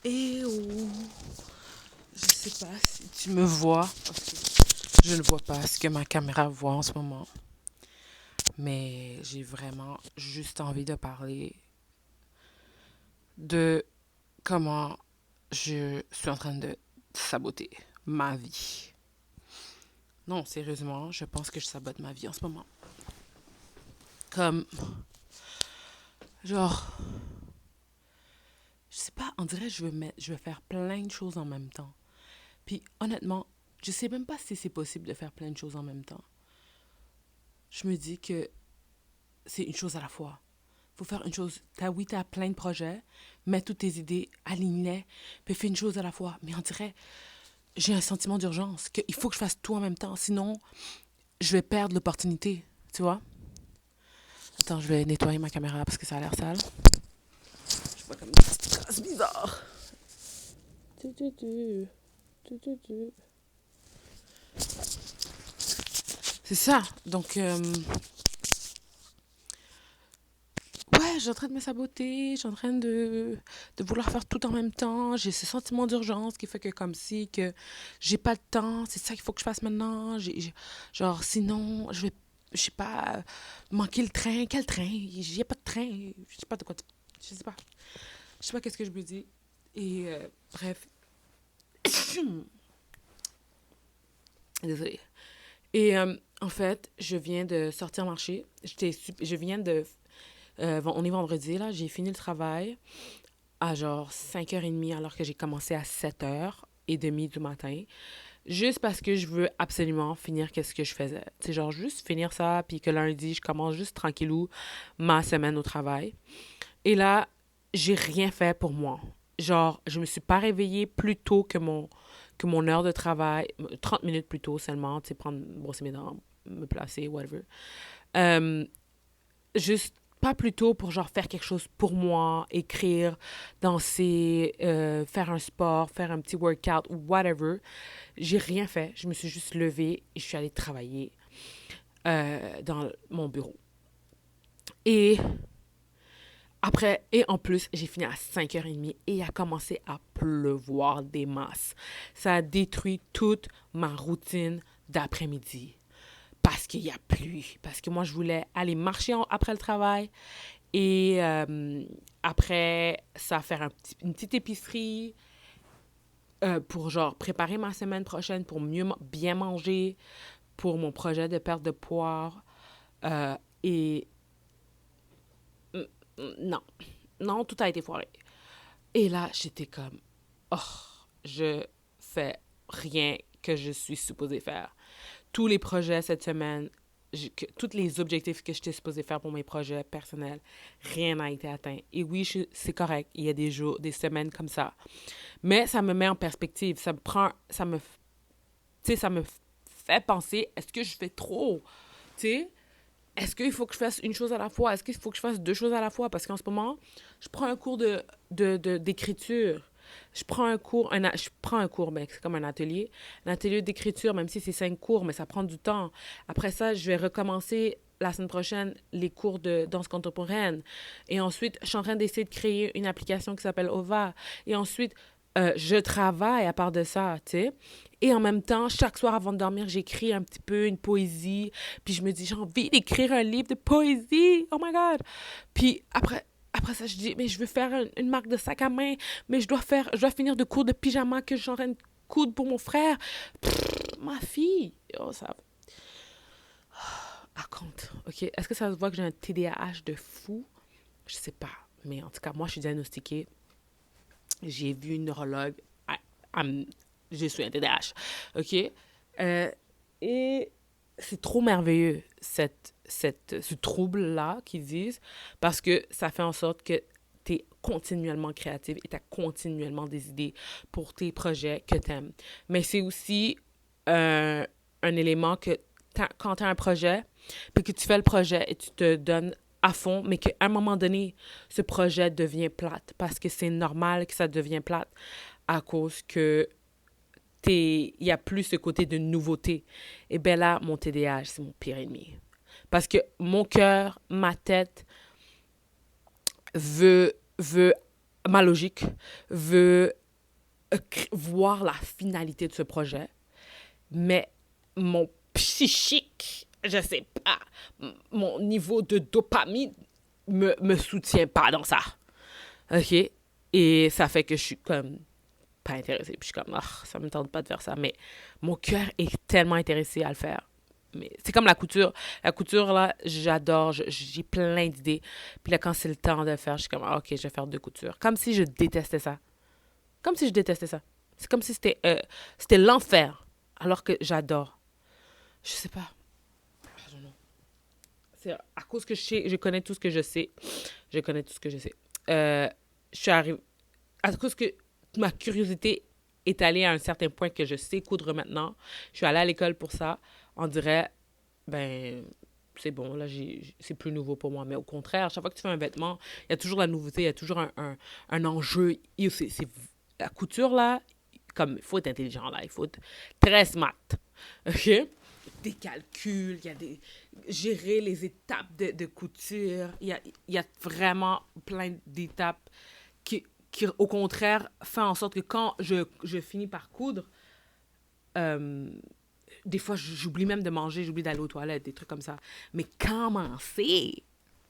Et oh, je sais pas si tu me vois, parce que je ne vois pas ce que ma caméra voit en ce moment, mais j'ai vraiment juste envie de parler de comment je suis en train de saboter ma vie. Non, sérieusement, je pense que je sabote ma vie en ce moment. Comme, genre, je sais pas, on dirait que je veux faire plein de choses en même temps. Puis honnêtement, je sais même pas si c'est possible de faire plein de choses en même temps. Je me dis que c'est une chose à la fois. Faut faire une chose. Oui, t'as plein de projets, mets toutes tes idées, aligne-les, puis fais une chose à la fois. Mais on dirait, j'ai un sentiment d'urgence, qu'il faut que je fasse tout en même temps. Sinon, je vais perdre l'opportunité, tu vois? Attends, je vais nettoyer ma caméra parce que ça a l'air sale. Je vois comme une petite trace bizarre. Tu, tu, tu. Tu, tu, tu. C'est ça. Donc, ouais, j'ai en train de me saboter, j'ai en train de vouloir faire tout en même temps. J'ai ce sentiment d'urgence qui fait que comme si que j'ai pas de temps, c'est ça qu'il faut que je fasse maintenant. Genre, sinon, je sais pas, manquer le train. Quel train? J'ai pas de train. Je sais pas de quoi. Je sais pas. Je sais pas qu'est-ce que je me dis. Et bref. Désolée. Et en fait, je viens de sortir marcher. Je viens de... on est vendredi, là. J'ai fini le travail à genre 5h30 alors que j'ai commencé à 7h30 du matin. Juste parce que je veux absolument finir qu'est-ce que je faisais. C'est genre juste finir ça, puis que lundi, je commence juste tranquillou ma semaine au travail. Et là, j'ai rien fait pour moi. Genre, je me suis pas réveillée plus tôt que mon heure de travail, 30 minutes plus tôt seulement, tu sais, prendre, brosser mes dents, me placer, whatever. Euh, Juste pas plus tôt pour genre faire quelque chose pour moi, écrire, danser, faire un sport, faire un petit workout ou whatever. J'ai rien fait. Je me suis juste levée et je suis allée travailler dans mon bureau. Et après, et en plus, j'ai fini à 5h30 et il a commencé à pleuvoir des masses. Ça a détruit toute ma routine d'après-midi parce qu'il y a plu. Parce que moi, je voulais aller marcher après le travail et après ça, faire une petite épicerie pour genre préparer ma semaine prochaine pour mieux bien manger, pour mon projet de perte de poids. Euh, et non, non, tout a été foiré. Et là, j'étais comme, oh, je fais rien que je suis supposée faire. Tous les projets cette semaine, tous les objectifs que j'étais supposée faire pour mes projets personnels, rien n'a été atteint. Et oui, c'est correct, il y a des jours, des semaines comme ça. Mais ça me met en perspective, ça me fait penser, est-ce que je fais trop? Tu sais, est-ce qu'il faut que je fasse une chose à la fois? Est-ce qu'il faut que je fasse deux choses à la fois? Parce qu'en ce moment, je prends un cours d'écriture. Je prends un cours, mais c'est comme un atelier d'écriture, même si c'est 5 cours, mais ça prend du temps. Après ça, je vais recommencer la semaine prochaine les cours de danse contemporaine. Et ensuite, je suis en train d'essayer de créer une application qui s'appelle OVA. Et ensuite, je travaille à part de ça, tu sais. Et en même temps, chaque soir avant de dormir, j'écris un petit peu une poésie. Puis je me dis, j'ai envie d'écrire un livre de poésie. Oh my God. Puis après ça, je dis, mais je veux faire une marque de sac à main. Mais je dois finir de cours de pyjama que je suis en train de coudre pour mon frère. Ma fille. Oh, ça raconte. OK. Est-ce que ça se voit que j'ai un TDAH de fou? Je sais pas. Mais en tout cas, moi, je suis diagnostiquée. J'ai vu une neurologue. Ah, ah, je suis un TDAH. OK? Euh, et c'est trop merveilleux, ce trouble-là qu'ils disent, parce que ça fait en sorte que tu es continuellement créative et tu as continuellement des idées pour tes projets que tu aimes. Mais c'est aussi un élément que quand tu as un projet, puis que tu fais le projet et tu te donnes à fond, mais qu'à un moment donné, ce projet devient plate, parce que c'est normal que ça devient plate à cause que il y a plus ce côté de nouveauté. Et bien là, mon TDAH, c'est mon pire ennemi. Parce que mon cœur, ma tête veut ma logique veut voir la finalité de ce projet, mais mon psychique, je sais pas, mon niveau de dopamine me soutient pas dans ça. OK? Et ça fait que je suis comme pas intéressée. Puis je suis comme, ah, ça me tente pas de faire ça. Mais mon cœur est tellement intéressé à le faire. Mais c'est comme la couture. La couture, là, j'adore. J'ai plein d'idées. Puis là, quand c'est le temps de le faire, je suis comme, ah, OK, je vais faire deux coutures. Comme si je détestais ça. Comme si je détestais ça. C'est comme si c'était l'enfer. Alors que j'adore. Je sais pas. I don't know. C'est à cause que je connais tout ce que je sais. Je connais tout ce que je sais. Je suis arrivée. À cause que ma curiosité est allée à un certain point que je sais coudre maintenant. Je suis allée à l'école pour ça. On dirait, ben, c'est bon, là, c'est plus nouveau pour moi. Mais au contraire, chaque fois que tu fais un vêtement, il y a toujours la nouveauté, il y a toujours un enjeu. La couture, là, comme, il faut être intelligent, là. Il faut être très smart. OK? Des calculs, il y a gérer les étapes de couture. Il y a vraiment plein d'étapes qui, au contraire, fait en sorte que quand je finis par coudre, euh, des fois, j'oublie même de manger, j'oublie d'aller aux toilettes, des trucs comme ça. Mais comment c'est?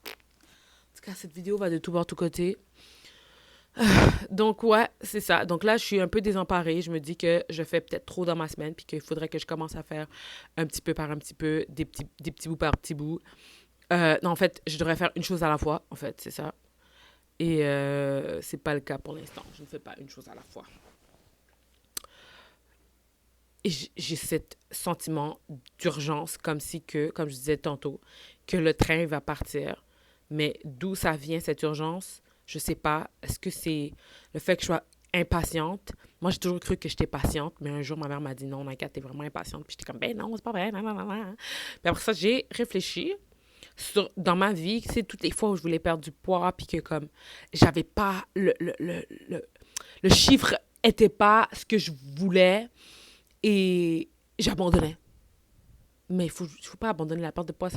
En tout cas, cette vidéo va de tout bord, tout côté. Donc, ouais, c'est ça. Donc là, je suis un peu désemparée. Je me dis que je fais peut-être trop dans ma semaine, puis qu'il faudrait que je commence à faire un petit peu par un petit peu, des petits bouts par petits bouts. Non, en fait, je devrais faire une chose à la fois, en fait, c'est ça. Et c'est pas le cas pour l'instant. Je ne fais pas une chose à la fois. Et j'ai ce sentiment d'urgence, comme si que, comme je disais tantôt, que le train va partir. Mais d'où ça vient, cette urgence? Je sais pas. Est-ce que c'est le fait que je sois impatiente? Moi, j'ai toujours cru que j'étais patiente, mais un jour, ma mère m'a dit non, Nadia, t'es vraiment impatiente. Puis j'étais comme, ben non, c'est pas vrai, non, non, non, non. Puis après ça, j'ai réfléchi dans ma vie, c'est toutes les fois où je voulais perdre du poids, puis que comme, j'avais pas le chiffre était pas ce que je voulais, et j'abandonnais. Mais il faut pas abandonner la perte de poids,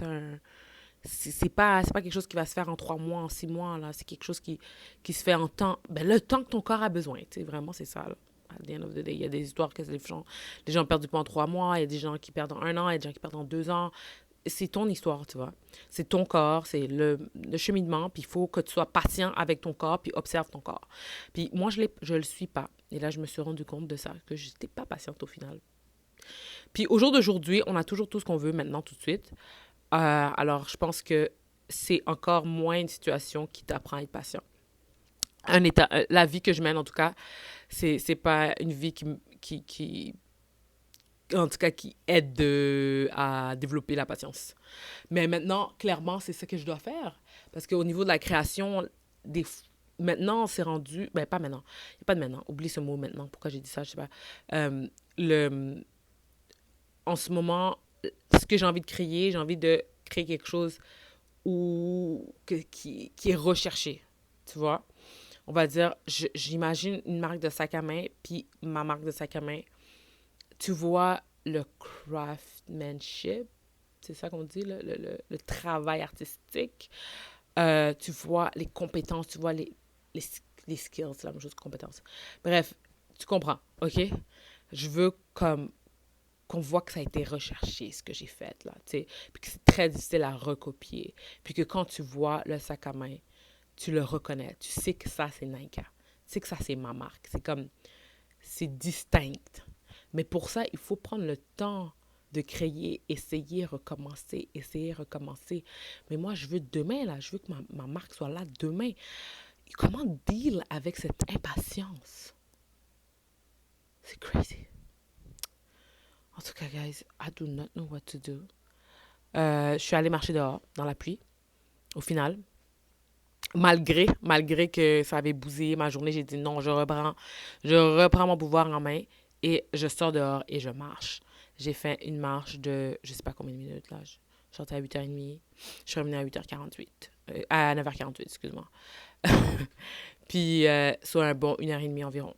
c'est pas quelque chose qui va se faire en 3 mois, en 6 mois, là. C'est quelque chose qui se fait en temps, ben, le temps que ton corps a besoin, tu sais, vraiment, c'est ça, là. At the end of the day, il y a des histoires que les gens perdent du poids en 3 mois, il y a des gens qui perdent en 1 an, il y a des gens qui perdent en 2 ans. C'est ton histoire, tu vois. C'est ton corps, c'est le cheminement, puis il faut que tu sois patient avec ton corps, puis observe ton corps. Puis moi, je le suis pas. Et là, je me suis rendu compte de ça, que je n'étais pas patiente au final. Puis au jour d'aujourd'hui, on a toujours tout ce qu'on veut maintenant, tout de suite. Alors, je pense que c'est encore moins une situation qui t'apprend à être patient. La vie que je mène, en tout cas, c'est pas une vie en tout cas, qui aide à développer la patience. Mais maintenant, clairement, c'est ça que je dois faire. Parce qu'au niveau de la création, maintenant, c'est rendu... Ben, pas maintenant. Il n'y a pas de maintenant. Oublie ce mot maintenant. Pourquoi j'ai dit ça, je sais pas. Euh, le, en ce moment, ce que j'ai envie de créer quelque chose qui est recherché. Tu vois? On va dire, j'imagine une marque de sac à main, puis ma marque de sac à main, tu vois le craftsmanship, c'est ça qu'on dit, le travail artistique. Tu vois les compétences, tu vois les, les skills, c'est la même chose que compétences. Bref, tu comprends, OK? Je veux comme qu'on voit que ça a été recherché, ce que j'ai fait, là, tu sais, puis que c'est très difficile à recopier, puis que quand tu vois le sac à main, tu le reconnais, tu sais que ça, c'est Nike, tu sais que ça, c'est ma marque, c'est comme, c'est distinct. Mais pour ça, il faut prendre le temps de créer, essayer, recommencer, essayer, recommencer. Mais moi, je veux demain, là, je veux que ma marque soit là demain. Et comment deal avec cette impatience? C'est crazy. En tout cas, guys, I do not know what to do. Je suis allée marcher dehors, dans la pluie, au final. Malgré que ça avait bousillé ma journée, j'ai dit non, je reprends mon pouvoir en main et je sors dehors et je marche. J'ai fait une marche de, je sais pas combien de minutes, là. Je sortais à 8h30. Je suis revenue à 8h48. À 9h48, excuse-moi. Puis, sur un bon 1h30 environ.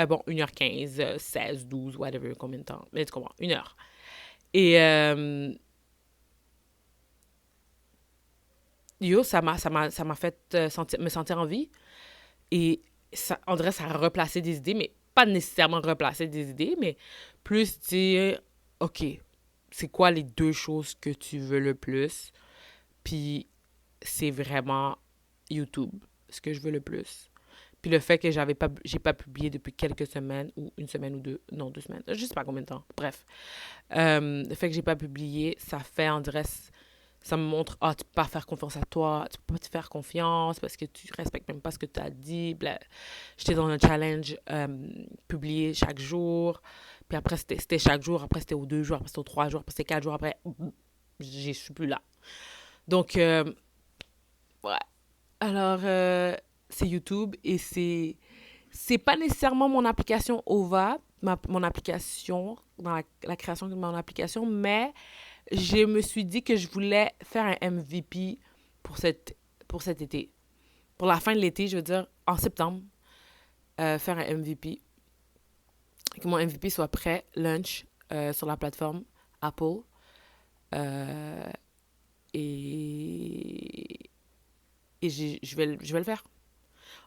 Bon, 1h15, 16, 12, whatever, combien de temps. Mais tu comprends, 1 heure. Et ça m'a fait me sentir en vie. Et ça, on dirait que ça a replacé des idées, mais pas nécessairement replacer des idées, mais plus dire, OK, c'est quoi les deux choses que tu veux le plus? Puis c'est vraiment YouTube, ce que je veux le plus. Puis le fait que j'ai pas publié depuis quelques semaines, ou une semaine ou deux, non, 2 semaines, je sais pas combien de temps, bref. Le fait que j'ai pas publié, ça fait, on dirait, ça me montre, tu peux pas faire confiance à toi, tu peux pas te faire confiance parce que tu respectes même pas ce que tu as dit. Blah. J'étais dans un challenge publié chaque jour, puis après c'était chaque jour, après c'était aux 2 jours, après c'était aux 3 jours, après c'était 4 jours, après je suis plus là. Donc, ouais. Alors, c'est YouTube et c'est pas nécessairement mon application OVA, mon application, dans la création de mon application, mais je me suis dit que je voulais faire un MVP pour, pour cet été. Pour la fin de l'été, je veux dire, en septembre, faire un MVP. Que mon MVP soit prêt, lunch, sur la plateforme Apple. Euh, et je vais le faire.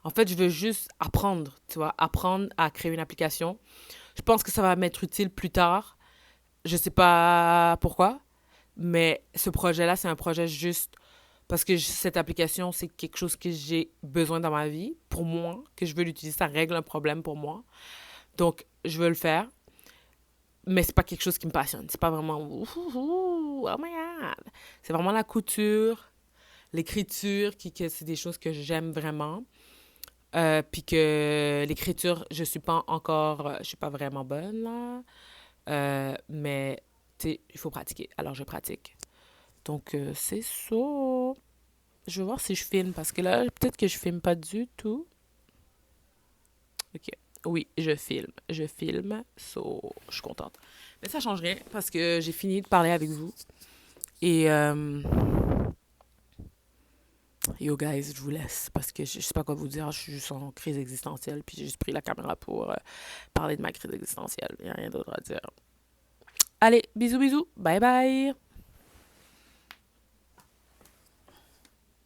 En fait, je veux juste apprendre, tu vois, apprendre à créer une application. Je pense que ça va m'être utile plus tard. Je sais pas pourquoi, mais ce projet-là, c'est un projet juste parce que cette application, c'est quelque chose que j'ai besoin dans ma vie, pour moi, que je veux l'utiliser, ça règle un problème pour moi. Donc, je veux le faire, mais c'est pas quelque chose qui me passionne. C'est pas vraiment oh my god. C'est vraiment la couture, l'écriture, que c'est des choses que j'aime vraiment. Puis que l'écriture, je suis pas vraiment bonne là. Mais tu sais, il faut pratiquer. Alors je pratique. Donc c'est ça. Je vais voir si je filme parce que là, peut-être que je filme pas du tout. Ok. Oui, je filme. Je filme. So, je suis contente. Mais ça change rien parce que j'ai fini de parler avec vous. Et yo guys, je vous laisse parce que je sais pas quoi vous dire. Je suis juste en crise existentielle. Puis j'ai juste pris la caméra pour parler de ma crise existentielle. Il n'y a rien d'autre à dire. Allez, bisous bisous. Bye bye.